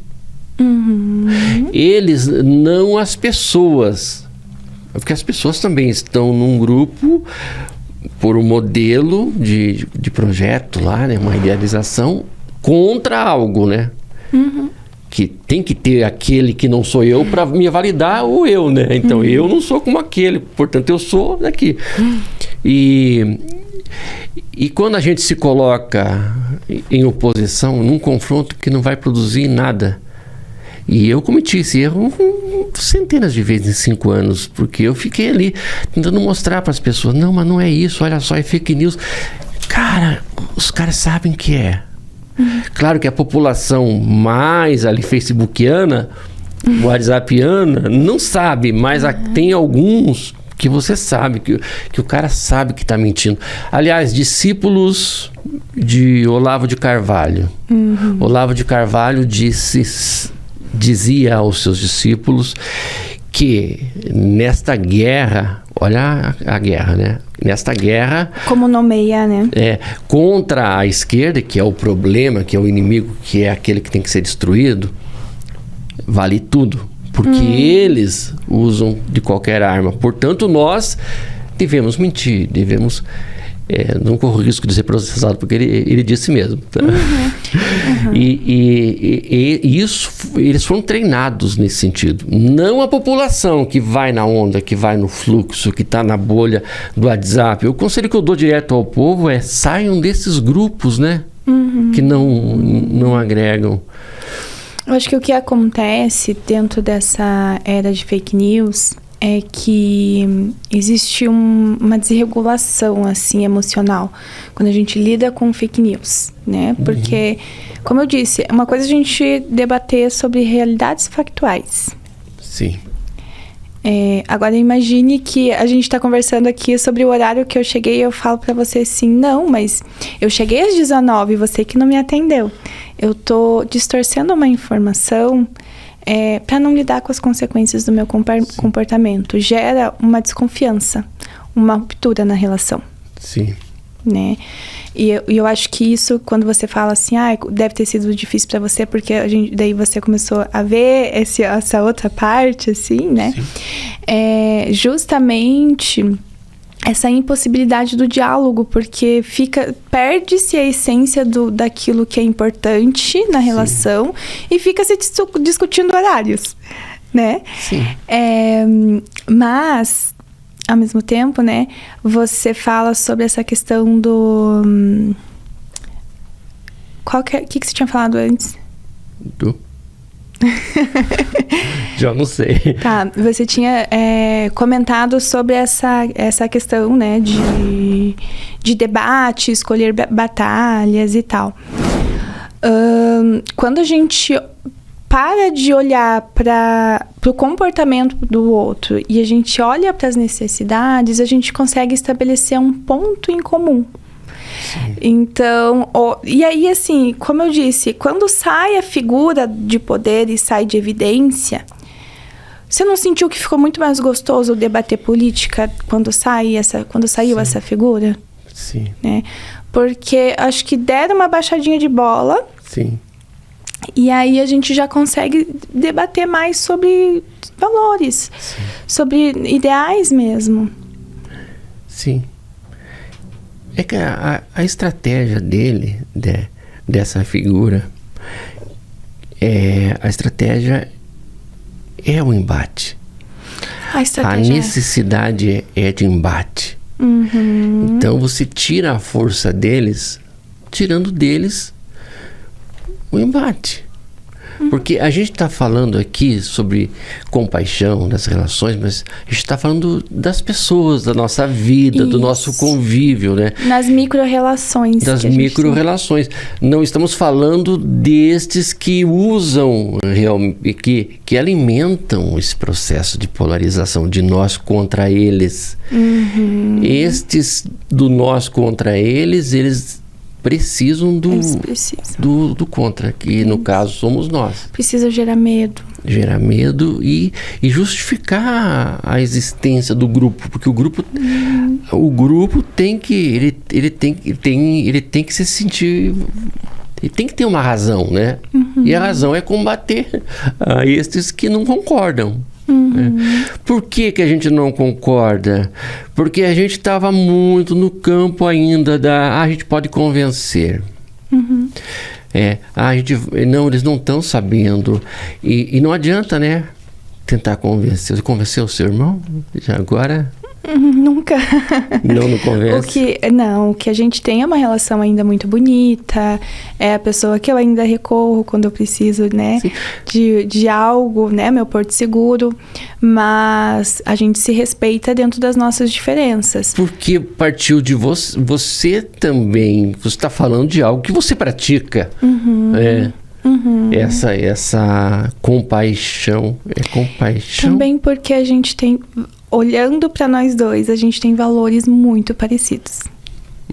Eles, não as pessoas, porque as pessoas também estão num grupo por um modelo de projeto lá, né, uma idealização contra algo, né? Que tem que ter aquele que não sou eu para me validar ou eu, né? Então eu não sou como aquele, portanto eu sou daqui. E quando a gente se coloca em oposição, num confronto que não vai produzir nada. E eu cometi esse erro centenas de vezes em 5 anos, porque eu fiquei ali tentando mostrar para as pessoas, não, mas não é isso, olha só, é fake news. Cara, os caras sabem que é. Claro que a população mais ali facebookiana, whatsappiana, não sabe, mas tem alguns que você sabe, que o cara sabe que está mentindo. Aliás, discípulos de Olavo de Carvalho. Olavo de Carvalho dizia aos seus discípulos que nesta guerra, olha a guerra, né? Nesta guerra... Como nomeia, né? Contra a esquerda, que é o problema, que é o inimigo, que é aquele que tem que ser destruído, vale tudo. Porque eles usam de qualquer arma. Portanto, nós devemos mentir, devemos... não corro o risco de ser processado, porque ele disse mesmo. Tá? E isso, eles foram treinados nesse sentido. Não a população que vai na onda, que vai no fluxo, que está na bolha do WhatsApp. O conselho que eu dou direto ao povo é: saiam desses grupos, né? Que não agregam. Eu acho que o que acontece dentro dessa era de fake news é que existe uma desregulação, assim, emocional quando a gente lida com fake news, né? Porque, como eu disse, é uma coisa a gente debater sobre realidades factuais. Sim. Agora, imagine que a gente está conversando aqui sobre o horário que eu cheguei e eu falo para você assim, não, mas eu cheguei às 19, você que não me atendeu. Eu tô distorcendo uma informação para não lidar com as consequências do meu comportamento. Gera uma desconfiança, uma ruptura na relação. Sim. Né? E eu acho que isso, quando você fala assim, deve ter sido difícil para você, porque daí você começou a ver essa outra parte, assim, né? Justamente essa impossibilidade do diálogo, porque perde-se a essência daquilo que é importante na relação. Sim. E fica se discutindo horários, né? Sim. Mas, ao mesmo tempo, né, você fala sobre essa questão do... O que você tinha falado antes? Já não sei. Tá, você tinha comentado sobre essa questão, né, de debate, escolher batalhas e tal. Quando a gente para de olhar para o comportamento do outro e a gente olha para as necessidades, a gente consegue estabelecer um ponto em comum. Sim. Então, e aí, assim, como eu disse, quando sai a figura de poder e sai de evidência, você não sentiu que ficou muito mais gostoso debater política quando saiu essa figura? Sim. Né? Porque acho que deram uma baixadinha de bola. Sim. E aí a gente já consegue debater mais sobre valores, sim, sobre ideais mesmo. Sim. É que a estratégia dele, dessa figura, a estratégia é o embate. A necessidade é de embate. Uhum. Então você tira a força deles, tirando deles o embate. Porque a gente está falando aqui sobre compaixão das relações, mas a gente está falando das pessoas, da nossa vida, isso, do nosso convívio, né? Nas micro-relações. Das micro-relações. Não estamos falando destes que usam, que alimentam esse processo de polarização de nós contra eles. Uhum. Estes do nós contra eles precisam do contra, que no caso somos nós. Precisa gerar medo. Gerar medo e justificar a existência do grupo, porque o grupo tem que ele tem que se sentir, ele tem que ter uma razão, né? Uhum. E a razão é combater a estes que não concordam. Uhum. Por que a gente não concorda? Porque a gente estava muito no campo ainda a gente pode convencer. Uhum. Eles não estão sabendo. E não adianta, né? Tentar convencer. Você convenceu o seu irmão? Já agora? Nunca. Não convence? O que a gente tem é uma relação ainda muito bonita. É a pessoa que eu ainda recorro quando eu preciso, né? De algo, né? Meu porto seguro. Mas a gente se respeita dentro das nossas diferenças. Porque partiu de você também. Você está falando de algo que você pratica. Uhum. Uhum. Essa compaixão. É compaixão? Também porque a gente tem... Olhando para nós dois, a gente tem valores muito parecidos.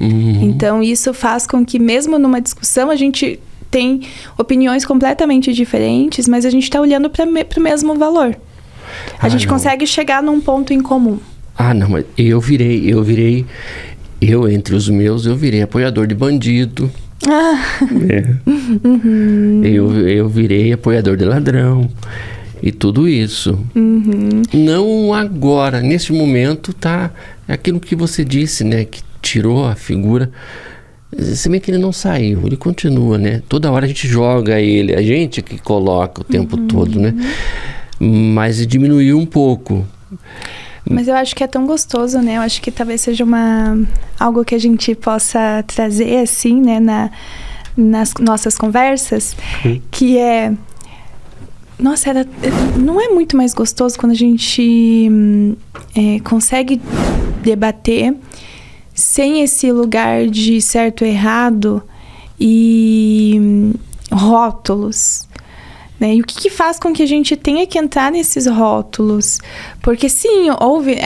Uhum. Então, isso faz com que, mesmo numa discussão, a gente tem opiniões completamente diferentes, mas a gente está olhando para o mesmo valor. A gente consegue chegar num ponto em comum. Não, mas eu entre os meus, eu virei apoiador de bandido. Uhum. Eu virei apoiador de ladrão. E tudo isso. Uhum. Não agora, nesse momento, tá aquilo que você disse, né? Que tirou a figura. Se bem que ele não saiu, ele continua, né? Toda hora a gente joga ele, a gente que coloca o tempo todo, né? Mas diminuiu um pouco. Mas eu acho que é tão gostoso, né? Eu acho que talvez seja algo que a gente possa trazer, assim, né? Nas nossas conversas, que é... Nossa, não é muito mais gostoso quando a gente consegue debater sem esse lugar de certo e errado e rótulos, né? E o que faz com que a gente tenha que entrar nesses rótulos? Porque sim, houve...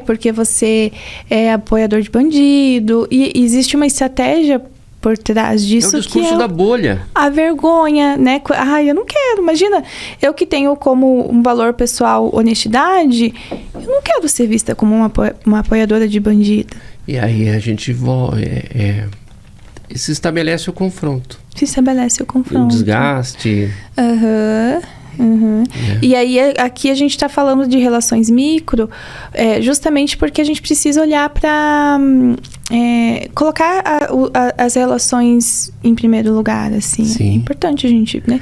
porque você é apoiador de bandido. E existe uma estratégia por trás disso. É o discurso da bolha. A vergonha, né? Eu não quero. Imagina, eu que tenho como um valor pessoal honestidade, eu não quero ser vista como uma apoiadora de bandido. E aí a gente se estabelece o confronto. Se estabelece o confronto. O desgaste. E aí, aqui a gente está falando de relações micro, justamente porque a gente precisa olhar para colocar as relações em primeiro lugar, assim. Sim. É importante a gente, né?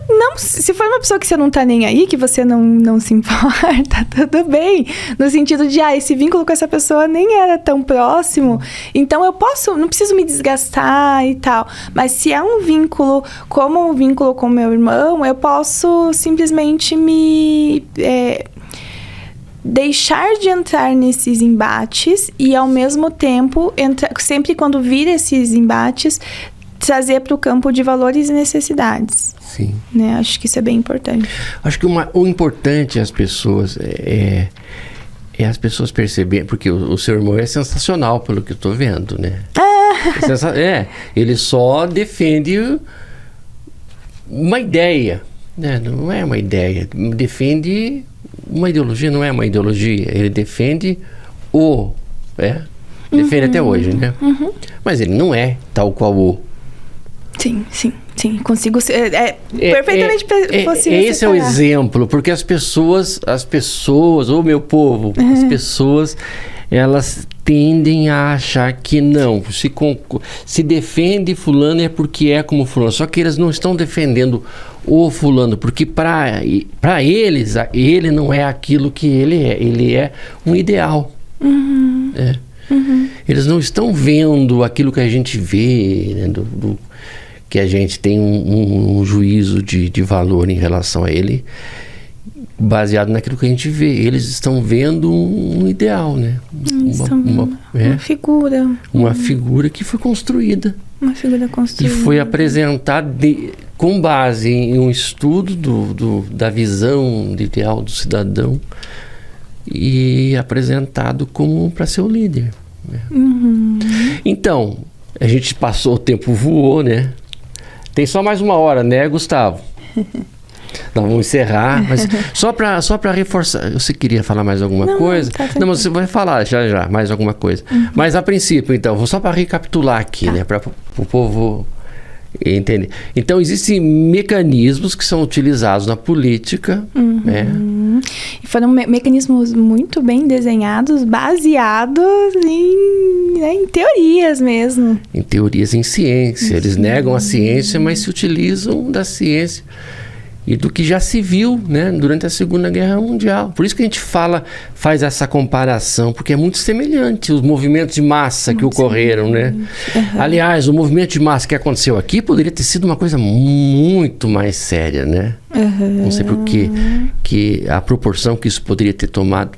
Não, se for uma pessoa que você não tá nem aí, que você não se importa, tudo bem. No sentido de, esse vínculo com essa pessoa nem era tão próximo. Então, não preciso me desgastar e tal. Mas se é um vínculo, como um vínculo com meu irmão, eu posso simplesmente deixar de entrar nesses embates e, ao mesmo tempo, sempre quando vir esses embates, trazer para o campo de valores e necessidades. Sim. Né? Acho que isso é bem importante. Acho que o importante as pessoas é as pessoas perceberem, porque o seu irmão é sensacional pelo que eu estou vendo, né? Ele só defende uma ideia, né? Não é uma ideia, defende uma ideologia, não é uma ideologia, ele defende defende até hoje, né? Mas ele não é tal qual o. Sim, consigo ser, perfeitamente possível. Esse é o exemplo, porque as pessoas, ô meu povo, as pessoas, elas tendem a achar que não, se defende fulano é porque é como fulano, só que eles não estão defendendo o fulano, porque para eles, ele não é aquilo que ele é um ideal. Eles não estão vendo aquilo que a gente vê, né, que a gente tem um juízo de valor em relação a ele, baseado naquilo que a gente vê. Eles estão vendo um ideal, né? Uma figura. Uma figura que foi construída. Uma figura construída. E foi apresentada com base em um estudo da visão de ideal do cidadão e apresentado como para ser o líder. Né? Então, a gente passou, o tempo voou, né? Tem só mais 1 hora, né, Gustavo? Nós vamos encerrar, mas só para reforçar. Você queria falar mais alguma coisa? Não, mas você vai falar já mais alguma coisa. Mas a princípio, então, só para recapitular aqui, né, para o povo entender. Então, existem mecanismos que são utilizados na política, né? E foram mecanismos muito bem desenhados, baseados em teorias mesmo. Em teorias, em ciência. Eles negam a ciência, mas se utilizam da ciência e do que já se viu, né, durante a Segunda Guerra Mundial. Por isso que a gente faz essa comparação, porque é muito semelhante os movimentos de massa que ocorreram, né? Aliás, o movimento de massa que aconteceu aqui poderia ter sido uma coisa muito mais séria, né? Não sei por quê, que a proporção que isso poderia ter tomado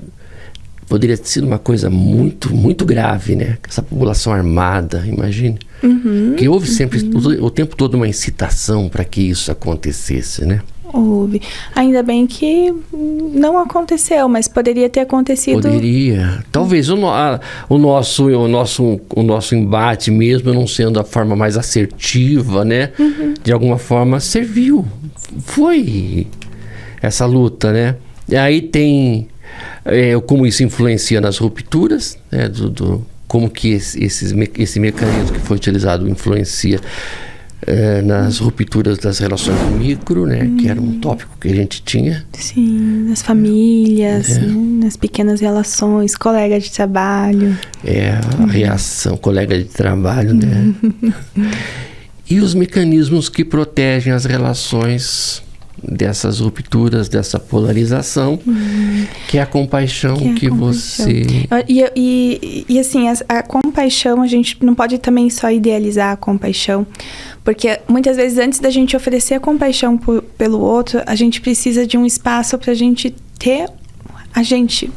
poderia ter sido uma coisa muito, muito grave, né? Essa população armada, imagine. Que houve sempre, o tempo todo, uma incitação para que isso acontecesse, né? Houve. Ainda bem que não aconteceu, mas poderia ter acontecido. Poderia. Talvez o nosso embate, mesmo não sendo a forma mais assertiva, né? De alguma forma serviu. Foi essa luta, né? E aí tem como isso influencia nas rupturas, né? Como que esse mecanismo que foi utilizado influencia nas rupturas das relações micro, né? Que era um tópico que a gente tinha. Sim, nas famílias, né? Nas pequenas relações, colega de trabalho. A reação, colega de trabalho, né? E os mecanismos que protegem as relações dessas rupturas, dessa polarização, que é a compaixão que você... E assim, a compaixão, a gente não pode também só idealizar a compaixão, porque muitas vezes antes da gente oferecer a compaixão pelo outro, a gente precisa de um espaço para a gente ter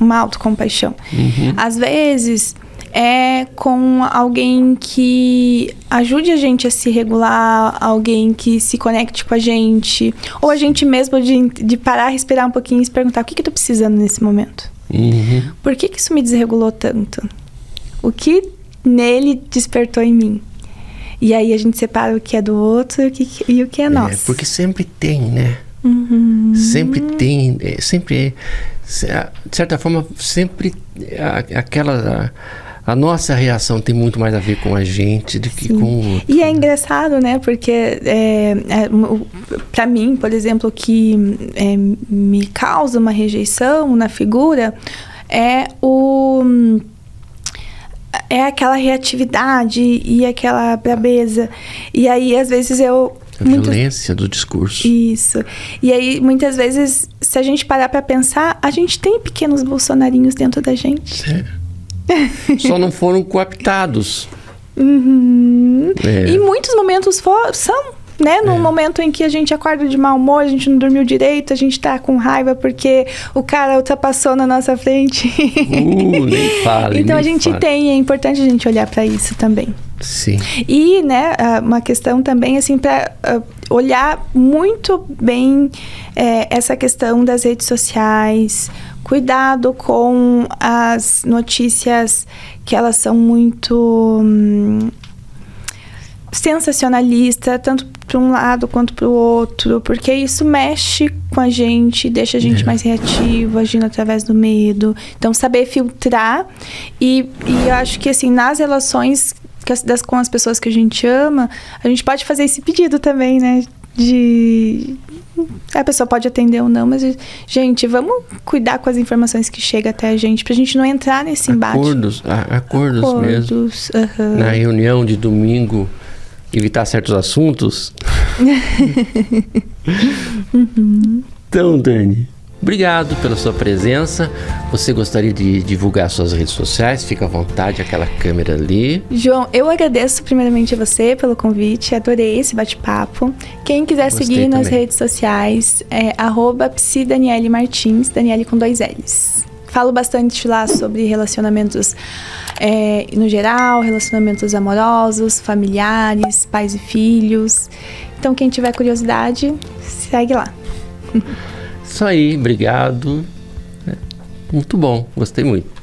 uma autocompaixão. Às vezes é com alguém que ajude a gente a se regular, alguém que se conecte com a gente, ou a gente mesmo de parar, respirar um pouquinho e se perguntar: o que eu tô precisando nesse momento? Por que isso me desregulou tanto? O que nele despertou em mim? E aí a gente separa o que é do outro e o que é nosso. Porque sempre tem, né? Sempre tem, de certa forma, sempre a nossa reação tem muito mais a ver com a gente do que com o outro. E é engraçado, né? Porque para mim, por exemplo, o que me causa uma rejeição na figura é aquela reatividade e aquela brabeza. E aí, às vezes, a violência do discurso. Isso. E aí, muitas vezes, se a gente parar para pensar, a gente tem pequenos bolsonarinhos dentro da gente. Só não foram cooptados. Em muitos momentos são, né? No momento em que a gente acorda de mau humor, a gente não dormiu direito, a gente tá com raiva porque o cara ultrapassou na nossa frente. Nem fale. Então é importante a gente olhar para isso também. Sim. E, né, uma questão também, assim, para olhar muito bem essa questão das redes sociais. Cuidado com as notícias que elas são muito sensacionalistas, tanto para um lado quanto para o outro, porque isso mexe com a gente, deixa a gente mais reativo, agindo através do medo. Então, saber filtrar e eu acho que, assim, nas relações com as pessoas que a gente ama, a gente pode fazer esse pedido também, né? A pessoa pode atender ou não, mas, gente, vamos cuidar com as informações que chegam até a gente, pra gente não entrar nesse embate. Acordos mesmo. Na reunião de domingo, evitar certos assuntos. Então, Dani, obrigado pela sua presença. Você gostaria de divulgar suas redes sociais? Fica à vontade, aquela câmera ali. João, eu agradeço primeiramente a você pelo convite. Adorei esse bate-papo. Quem quiser seguir nas redes sociais é @psidanielemartins, Daniele com 2 L's. Falo bastante lá sobre relacionamentos no geral, relacionamentos amorosos, familiares, pais e filhos. Então, quem tiver curiosidade, segue lá. Isso aí, obrigado. Muito bom, gostei muito.